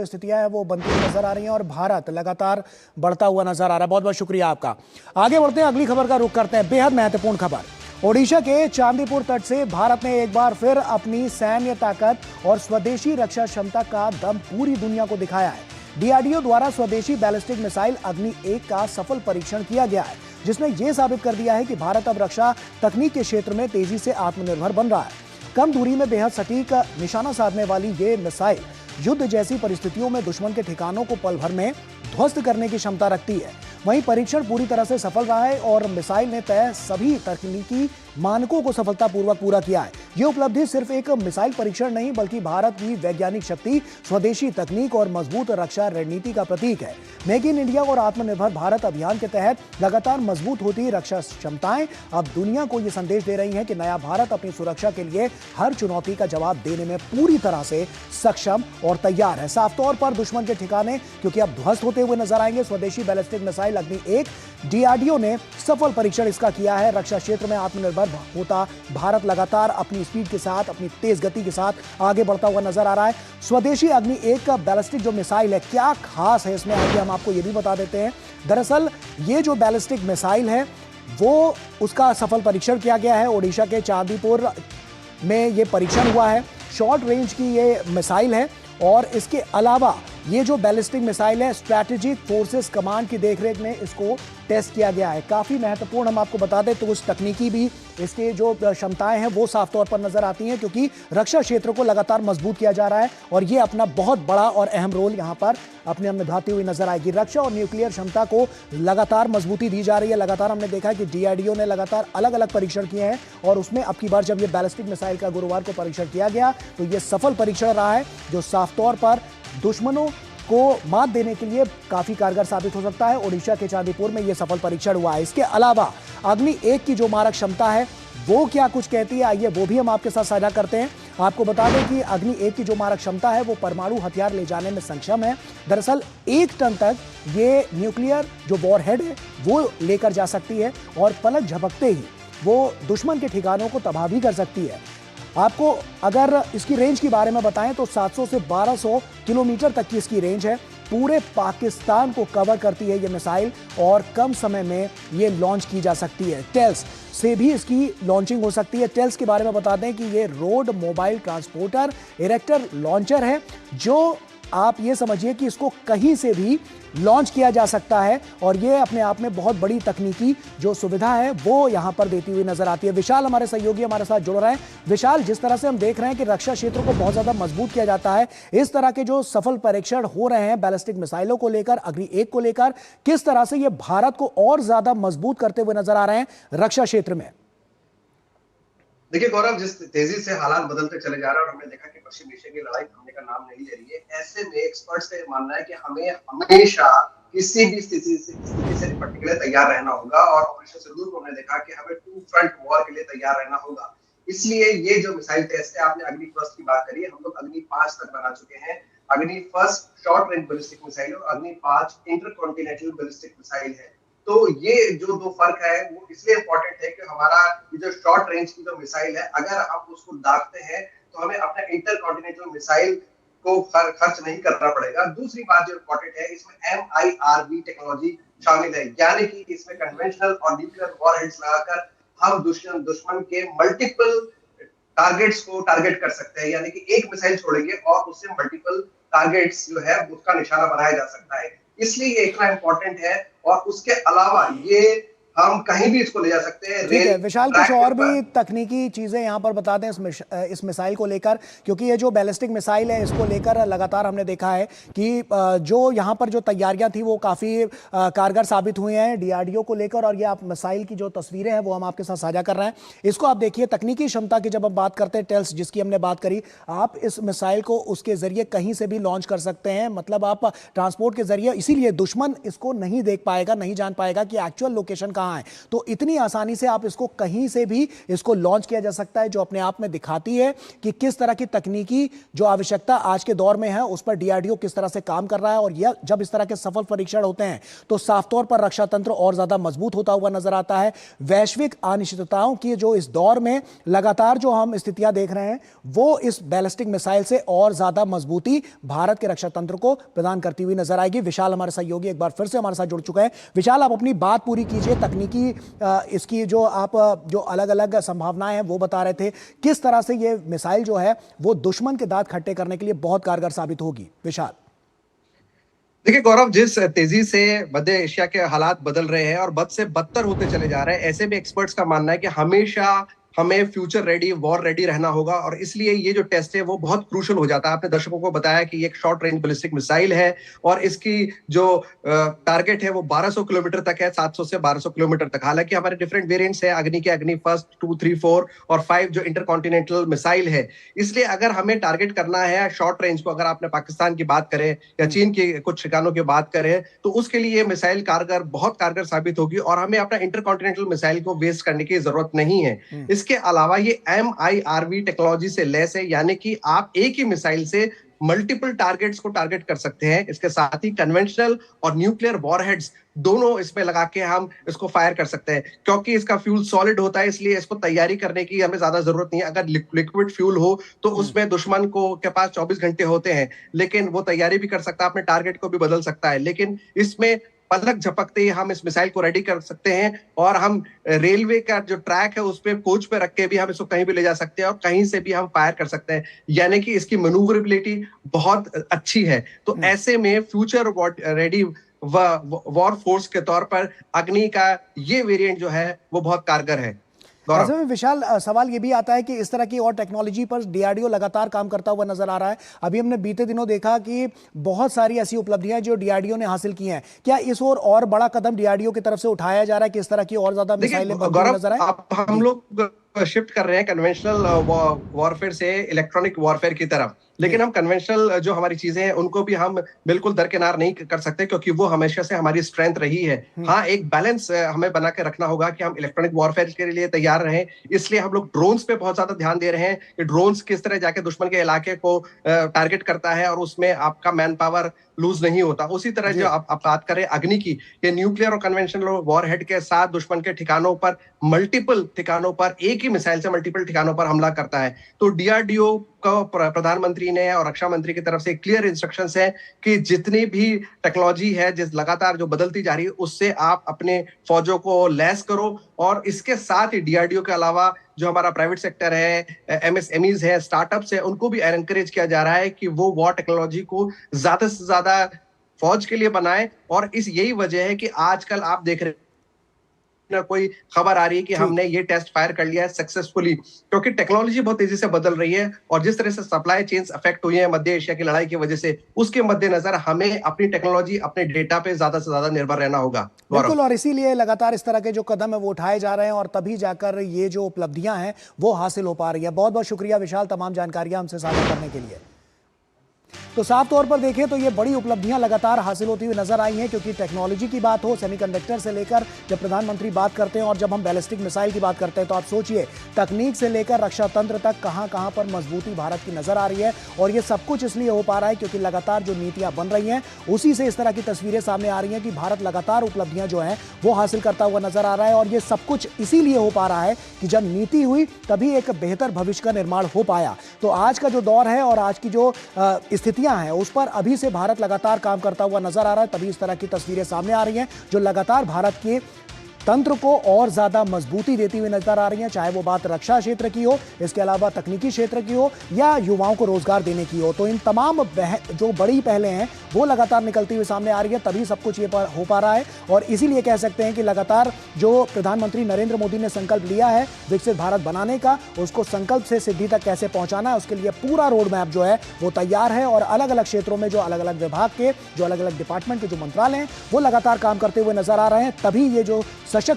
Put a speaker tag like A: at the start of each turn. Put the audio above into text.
A: स्थितियां हैं वो बनती हुई नजर आ रही हैं और भारत लगातार बढ़ता हुआ नजर आ रहा है। बहुत बहुत शुक्रिया आपका। आगे बढ़ते हैं, अगली खबर का रुख करते हैं। बेहद महत्वपूर्ण खबर। ओडिशा के चांदीपुर तट से भारत ने एक बार फिर अपनी सैन्य ताकत और स्वदेशी रक्षा क्षमता का दम पूरी दुनिया को दिखाया है। डीआरडीओ द्वारा स्वदेशी बैलिस्टिक मिसाइल अग्नि 1 का सफल परीक्षण किया गया है, जिसने यह साबित कर दिया है कि भारत अब रक्षा तकनीक के क्षेत्र में तेजी से आत्मनिर्भर बन रहा है। कम दूरी में बेहद सटीक निशाना साधने वाली ये मिसाइल युद्ध जैसी परिस्थितियों में दुश्मन के ठिकानों को पल भर में ध्वस्त करने की क्षमता रखती है। वहीं परीक्षण पूरी तरह से सफल रहा है और मिसाइल ने तय सभी तकनीकी मानकों को सफलतापूर्वक पूरा किया है। ये उपलब्धि सिर्फ एक मिसाइल परीक्षण नहीं बल्कि भारत की वैज्ञानिक शक्ति, स्वदेशी तकनीक और मजबूत रक्षा रणनीति का प्रतीक है। मेक इन इंडिया और आत्मनिर्भर भारत अभियान के तहत लगातार मजबूत होती रक्षा क्षमताएं अब दुनिया को ये संदेश दे रही हैं कि नया भारत अपनी सुरक्षा के लिए हर चुनौती का जवाब देने में पूरी तरह से सक्षम और तैयार है। साफ तौर पर दुश्मन के ठिकाने क्योंकि अब ध्वस्त होते हुए नजर आएंगे। स्वदेशी बैलिस्टिक मिसाइल अग्नि 1 डीआरडीओ ने सफल परीक्षण इसका किया है। रक्षा क्षेत्र में आत्मनिर्भर होता भारत लगातार अपनी स्पीड के साथ, अपनी तेज गति के साथ आगे बढ़ता हुआ नजर आ रहा है। स्वदेशी अग्नि 1 का बैलिस्टिक जो मिसाइल है, क्या खास है इसमें, आगे हम आपको ये भी बता देते हैं। दरअसल ये जो बैलिस्टिक मिसाइल है वो उसका सफल परीक्षण किया गया है। ओडिशा के चांदीपुर में ये परीक्षण हुआ है। शॉर्ट रेंज की ये मिसाइल है और इसके अलावा ये जो बैलिस्टिक मिसाइल है, स्ट्रैटेजिक फोर्सेस कमांड की देखरेख में इसको टेस्ट किया गया है। काफ़ी महत्वपूर्ण हम आपको बता दें तो उस तकनीकी भी इसके जो क्षमताएं हैं वो साफ तौर पर नजर आती हैं, क्योंकि रक्षा क्षेत्र को लगातार मजबूत किया जा रहा है और ये अपना बहुत बड़ा और अहम रोल यहाँ पर अपने निभाती हुई नजर आएगी। रक्षा और न्यूक्लियर क्षमता को लगातार मजबूती दी जा रही है। लगातार हमने देखा है कि डीआरडीओ ने लगातार अलग अलग परीक्षण किए हैं और उसमें अब की बार जब ये बैलिस्टिक मिसाइल का गुरुवार को परीक्षण किया गया तो ये सफल परीक्षण रहा है, जो साफ तौर पर दुश्मनों को मात देने के लिए काफी कारगर साबित हो सकता है। ओडिशा के चांदीपुर में यह सफल परीक्षण हुआ है। इसके अलावा अग्नि 1 की जो मारक क्षमता है वो क्या कुछ कहती है, आइए वो भी हम आपके साथ साझा करते हैं। आपको बता दें कि अग्नि 1 की जो मारक क्षमता है वो परमाणु हथियार ले जाने में सक्षम है। दरअसल 1 टन तक ये न्यूक्लियर जो वॉरहेड है वो लेकर जा सकती है और पलक झपकते ही वो दुश्मन के ठिकानों को तबाह भी कर सकती है। आपको अगर इसकी रेंज के बारे में बताएं तो 700 से 1200 किलोमीटर तक की इसकी रेंज है। पूरे पाकिस्तान को कवर करती है ये मिसाइल और कम समय में ये लॉन्च की जा सकती है। टेल्स से भी इसकी लॉन्चिंग हो सकती है। टेल्स के बारे में बता दें कि ये road mobile transporter erector launcher है, जो आप ये समझिए कि इसको कहीं से भी लॉन्च किया जा सकता है और ये अपने आप में बहुत बड़ी तकनीकी जो सुविधा है वो यहां पर देती हुई नजर आती है। विशाल हमारे सहयोगी हमारे साथ जुड़ रहे हैं। विशाल, जिस तरह से हम देख रहे हैं कि रक्षा क्षेत्र को बहुत ज्यादा मजबूत किया जाता है, इस तरह के जो सफल परीक्षण हो रहे हैं बैलिस्टिक मिसाइलों को लेकर, अग्नि 1 को लेकर, किस तरह से ये भारत को और ज्यादा मजबूत करते हुए नजर आ रहे हैं रक्षा क्षेत्र में?
B: देखिए गौरव, जिस तेजी से हालात बदलते चले जा रहे हैं और हमने देखा कि पश्चिम एशिया की लड़ाई थमने का नाम नहीं ले रही है, ऐसे में एक्सपर्ट्स का मानना है कि हमें हमेशा किसी भी स्थिति से निपटने के लिए तैयार रहना होगा और ऑपरेशन सिंदूर को हमने देखा कि हमें टू फ्रंट वॉर के लिए तैयार रहना होगा। इसलिए ये जो मिसाइल टेस्ट है, आपने अग्नि फर्स्ट की बात करी है, हम लोग अग्नि 5 तक बना चुके हैं। अग्नि first short range ballistic missile और अग्नि 5 इंटरकॉन्टिनेंटल बैलिस्टिक मिसाइल है। तो ये जो दो फर्क है वो इसलिए इंपॉर्टेंट है कि हमारा ये जो शॉर्ट रेंज की जो मिसाइल है, अगर हम उसको दागते हैं तो हमें अपना इंटरकॉन्टिनेंटल मिसाइल को खर्च नहीं करना पड़ेगा। दूसरी बात जो इंपॉर्टेंट है, इसमें MIRV टेक्नोलॉजी शामिल है, यानी कि इसमें कन्वेंशनल और न्यूक्लियर वॉरहेड्स लगाकर हम दुश्मन के मल्टीपल टारगेट्स को टारगेट कर सकते हैं, यानी कि एक मिसाइल छोड़ेंगे और उससे मल्टीपल टारगेट्स जो है उसका निशाना बनाया जा सकता है। इसलिए ये इतना इंपॉर्टेंट है और उसके अलावा ये हम कहीं भी इसको ले जा सकते हैं।
A: ठीक है विशाल, कुछ और भी तकनीकी चीजें यहाँ पर बता दें इस मिसाइल को लेकर, क्योंकि ये जो बैलिस्टिक मिसाइल है इसको लेकर लगातार हमने देखा है कि जो यहाँ पर जो तैयारियां थी वो काफी कारगर साबित हुई हैं डीआरडीओ को लेकर, और ये आप मिसाइल की जो तस्वीरें हैं वो हम आपके साथ साझा कर रहे हैं। इसको आप देखिए, तकनीकी क्षमता की जब हम बात करते हैं, टेल्स जिसकी हमने बात करी, आप इस मिसाइल को उसके जरिए कहीं से भी लॉन्च कर सकते हैं, मतलब आप ट्रांसपोर्ट के जरिए, इसीलिए दुश्मन इसको नहीं देख पाएगा, नहीं जान पाएगा कि एक्चुअल लोकेशन कहाँ कहाँ है। तो इतनी आसानी से आप इसको कहीं से भी इसको लॉन्च किया जा सकता है, जो अपने आप में दिखाती है कि किस तरह की तकनीकी जो आवश्यकता आज के दौर में है उस पर डीआरडीओ किस तरह से काम कर रहा है। और यह जब इस तरह के सफल परीक्षण होते हैं तो साफ तौर पर रक्षा तंत्र और ज्यादा मजबूत होता हुआ नजर आता है। वैश्विक अनिश्चितताओं की जो इस दौर में लगातार जो हम स्थितियां देख रहे हैं वो इस बैलिस्टिक मिसाइल से और ज्यादा मजबूती भारत के रक्षा तंत्र को प्रदान करती हुई नजर आएगी। विशाल हमारे सहयोगी एक बार फिर से हमारे साथ जुड़ चुके हैं। विशाल, आप अपनी बात पूरी कीजिए। तकनीकी इसकी जो आप जो अलग अलग संभावनाएं हैं वो बता रहे थे, किस तरह से ये मिसाइल जो है वो दुश्मन के दांत खट्टे करने के लिए बहुत कारगर साबित होगी। विशाल,
B: देखिए गौरव, जिस तेजी से मध्य एशिया के हालात बदल रहे हैं और बद से बदतर होते चले जा रहे हैं, ऐसे में एक्सपर्ट्स का मानना है कि हमेशा हमें फ्यूचर रेडी, वॉर रेडी रहना होगा और इसलिए ये जो टेस्ट है वो बहुत क्रूशल हो जाता है। आपने दर्शकों को बताया कि ये एक शॉर्ट रेंज बैलिस्टिक मिसाइल है और इसकी जो टारगेट है वो 1200 किलोमीटर तक है, 700 से 1200 किलोमीटर तक। हालांकि हमारे डिफरेंट वेरिएंट्स है, अग्नि के अग्नि फर्स्ट, 2, 3, 4 और 5 जो इंटरकॉन्टिनेंटल मिसाइल है। इसलिए अगर हमें टारगेट करना है शॉर्ट रेंज को, अगर आपने पाकिस्तान की बात करें या चीन के कुछ ठिकानों की बात करें, तो उसके लिए ये मिसाइल कारगर, बहुत कारगर साबित होगी और हमें अपना इंटरकॉन्टिनेंटल मिसाइल को वेस्ट करने की जरूरत नहीं है। इसके अलावा ये MIRV टेक्नोलॉजी से लैस है, यानी कि आप एक ही मिसाइल से मल्टीपल टारगेट्स को टारगेट कर सकते हैं। इसके साथ ही कन्वेंशनल और न्यूक्लियर वॉरहेड्स दोनों इसमें लगा के हम इसको फायर कर सकते हैं। क्योंकि इसका फ्यूल सॉलिड होता है इसलिए इसको तैयारी करने की हमें ज्यादा जरूरत नहीं है। अगर लिक्विड फ्यूल हो तो उसमें दुश्मन को के पास 24 घंटे होते हैं, लेकिन वो तैयारी भी कर सकता है, अपने टारगेट को भी बदल सकता है। लेकिन इसमें पलक झपकते ही हम इस मिसाइल को रेडी कर सकते हैं और हम रेलवे का जो ट्रैक है उस पे कोच पे रख के भी हम इसको कहीं भी ले जा सकते हैं और कहीं से भी हम फायर कर सकते हैं, यानी कि इसकी मैन्यूवरेबिलिटी बहुत अच्छी है। तो ऐसे में फ्यूचर रेडी वॉर फोर्स के तौर पर अग्नि का ये वेरिएंट जो है वो बहुत कारगर है।
A: ऐसे में विशाल, सवाल ये भी आता है कि इस तरह की और टेक्नोलॉजी पर डीआरडीओ लगातार काम करता हुआ नजर आ रहा है। अभी हमने बीते दिनों देखा कि बहुत सारी ऐसी उपलब्धियां जो डीआरडीओ ने हासिल की हैं। क्या इस और बड़ा कदम डीआरडीओ की तरफ से उठाया जा रहा है कि इस तरह की और ज्यादा मिसाइलें नजर आए?
B: हम लोग शिफ्ट कर रहे हैं कन्वेंशनल वॉरफेयर से इलेक्ट्रॉनिक वॉरफेयर की तरफ, लेकिन हम कन्वेंशनल जो हमारी चीजें हैं उनको भी हम बिल्कुल दरकिनार नहीं कर सकते क्योंकि वो हमेशा से हमारी स्ट्रेंथ रही है। हाँ, एक बैलेंस हमें बना के रखना होगा कि हम इलेक्ट्रॉनिक वॉरफेयर के लिए तैयार रहें। इसलिए हम लोग ड्रोन्स पे बहुत ज्यादा ध्यान दे रहे हैं कि ड्रोन्स किस तरह जाके दुश्मन के इलाके को टारगेट करता है और उसमें आपका मैन पावर लूज नहीं होता। उसी तरह जो आप बात करें अग्नि की, ये न्यूक्लियर और कन्वेंशनल वॉरहेड के साथ दुश्मन के ठिकानों पर, मल्टीपल ठिकानों पर, एक ही मिसाइल से मल्टीपल ठिकानों पर हमला करता है। तो डीआरडीओ को प्रधानमंत्री ने और रक्षा मंत्री की तरफ से क्लियर इंस्ट्रक्शंस है कि जितनी भी टेक्नोलॉजी है जिस लगातार जो बदलती जा रही है उससे आप अपने फौजों को लैस करो। और इसके साथ ही डीआरडीओ के अलावा जो हमारा प्राइवेट सेक्टर है, MSMEs है, स्टार्टअप्स है, उनको भी एनकरेज किया जा रहा है कि वो वॉर टेक्नोलॉजी को ज्यादा से ज्यादा फौज के लिए बनाए। और इस यही वजह है कि आजकल आप देख रहे ना कोई खबर आ रही है कि हमने ये टेस्ट फायर कर लिया है सक्सेसफुली, क्योंकि टेक्नोलॉजी बहुत तेजी से बदल रही है और जिस तरह से सप्लाई चेन्स अफेक्ट हुई है मध्य एशिया की लड़ाई की वजह से, उसके मद्देनजर हमें अपनी टेक्नोलॉजी, अपने डेटा पे ज्यादा से ज्यादा निर्भर रहना होगा।
A: बिल्कुल, और इसीलिए लगातार इस तरह के जो कदम है वो उठाए जा रहे हैं और तभी जाकर ये जो उपलब्धियां हैं वो हासिल हो पा रही है। बहुत बहुत शुक्रिया विशाल, तमाम जानकारियां हमसे साझा करने के लिए। तो साफ तौर पर देखें तो ये बड़ी उपलब्धियां लगातार हासिल होती हुई नजर आई हैं, क्योंकि टेक्नोलॉजी की बात हो, सेमीकंडक्टर से लेकर जब प्रधानमंत्री बात करते हैं और जब हम बैलिस्टिक मिसाइल की बात करते हैं तो आप सोचिए तकनीक से लेकर रक्षा तंत्र तक कहां पर मजबूती भारत की नजर आ रही है। और ये सब कुछ इसलिए हो पा रहा है क्योंकि लगातार जो नीतियां बन रही हैं उसी से इस तरह की तस्वीरें सामने आ रही हैं कि भारत लगातार उपलब्धियां जो हैं वो हासिल करता हुआ नजर आ रहा है। और ये सब कुछ इसीलिए हो पा रहा है कि जब नीति हुई तभी एक बेहतर भविष्य का निर्माण हो पाया। तो आज का जो दौर है और आज की जो स्थितियां है उस पर अभी से भारत लगातार काम करता हुआ नजर आ रहा है, तभी इस तरह की तस्वीरें सामने आ रही हैं जो लगातार भारत के तंत्र को और ज्यादा मजबूती देती हुई नजर आ रही है, चाहे वो बात रक्षा क्षेत्र की हो, इसके अलावा तकनीकी क्षेत्र की हो या युवाओं को रोजगार देने की हो। तो इन तमाम जो बड़ी पहलें हैं वो लगातार निकलती हुई सामने आ रही है, तभी सब कुछ ये हो पा रहा है। और इसीलिए कह सकते हैं कि लगातार जो प्रधानमंत्री नरेंद्र मोदी ने संकल्प लिया है विकसित भारत बनाने का, उसको संकल्प से सिद्धि तक कैसे पहुंचाना है उसके लिए पूरा रोड मैप जो है वो तैयार है। और अलग अलग क्षेत्रों में जो अलग अलग विभाग के, जो अलग अलग डिपार्टमेंट के जो मंत्रालय हैं वो लगातार काम करते हुए नजर आ रहे हैं, तभी ये जो